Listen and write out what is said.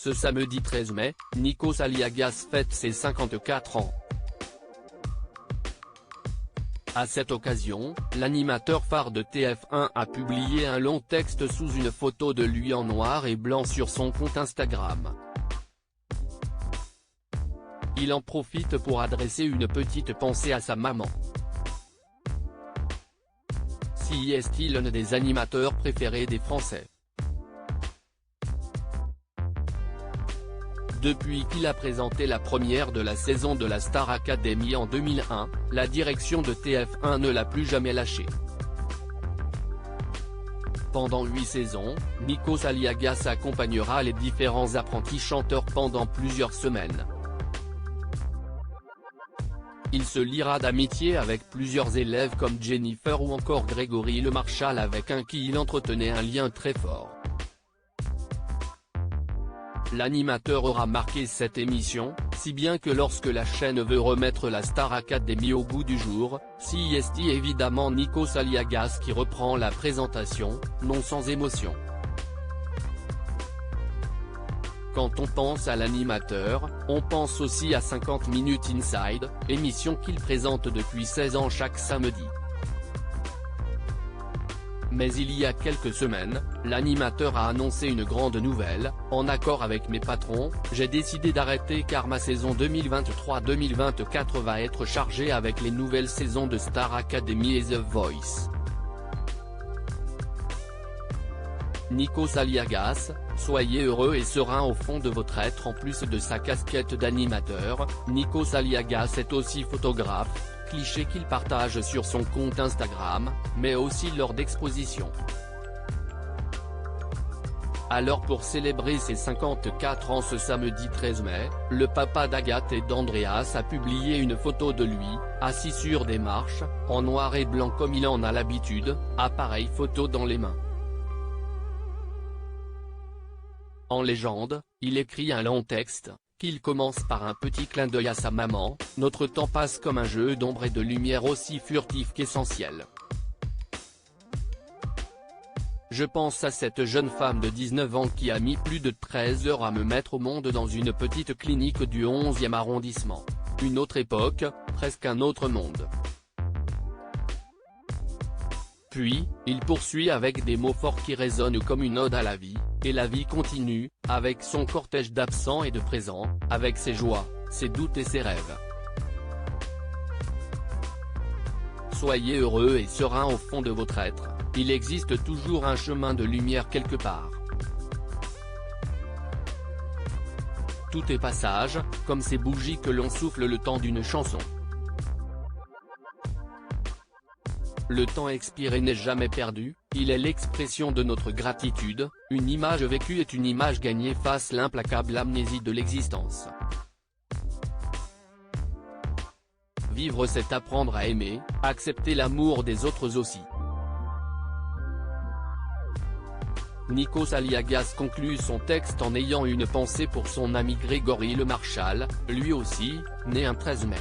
Ce samedi 13 mai, Nikos Aliagas fête ses 54 ans. À cette occasion, l'animateur phare de TF1 a publié un long texte sous une photo de lui en noir et blanc sur son compte Instagram. Il en profite pour adresser une petite pensée à sa maman. Si est-il l'un des animateurs préférés des Français. Depuis qu'il a présenté la première de la saison de la Star Academy en 2001, la direction de TF1 ne l'a plus jamais lâché. Pendant 8 saisons, Nikos Aliagas accompagnera les différents apprentis chanteurs pendant plusieurs semaines. Il se liera d'amitié avec plusieurs élèves comme Jennifer ou encore Grégory Le Marchal avec qui il entretenait un lien très fort. L'animateur aura marqué cette émission, si bien que lorsque la chaîne veut remettre la Star Academy au goût du jour, c'est évidemment Nikos Aliagas qui reprend la présentation, non sans émotion. Quand on pense à l'animateur, on pense aussi à 50 Minutes Inside, émission qu'il présente depuis 16 ans chaque samedi. Mais il y a quelques semaines, l'animateur a annoncé une grande nouvelle: en accord avec mes patrons, j'ai décidé d'arrêter car ma saison 2023-2024 va être chargée avec les nouvelles saisons de Star Academy et The Voice. Nikos Aliagas, soyez heureux et serein au fond de votre être. En plus de sa casquette d'animateur, Nikos Aliagas est aussi photographe, cliché qu'il partage sur son compte Instagram, mais aussi lors d'expositions. Alors pour célébrer ses 54 ans ce samedi 13 mai, le papa d'Agathe et d'Andreas a publié une photo de lui, assis sur des marches, en noir et blanc comme il en a l'habitude, appareil photo dans les mains. En légende, il écrit un long texte, qu'il commence par un petit clin d'œil à sa maman: notre temps passe comme un jeu d'ombre et de lumière aussi furtif qu'essentiel. Je pense à cette jeune femme de 19 ans qui a mis plus de 13 heures à me mettre au monde dans une petite clinique du 11e arrondissement. Une autre époque, presque un autre monde. Puis, il poursuit avec des mots forts qui résonnent comme une ode à la vie, et la vie continue, avec son cortège d'absents et de présents, avec ses joies, ses doutes et ses rêves. Soyez heureux et serein au fond de votre être, il existe toujours un chemin de lumière quelque part. Tout est passage, comme ces bougies que l'on souffle le temps d'une chanson. Le temps expiré n'est jamais perdu, il est l'expression de notre gratitude, une image vécue est une image gagnée face l'implacable amnésie de l'existence. Vivre c'est apprendre à aimer, accepter l'amour des autres aussi. Nikos Aliagas conclut son texte en ayant une pensée pour son ami Grégory Le Marchal, lui aussi, né un 13 mai.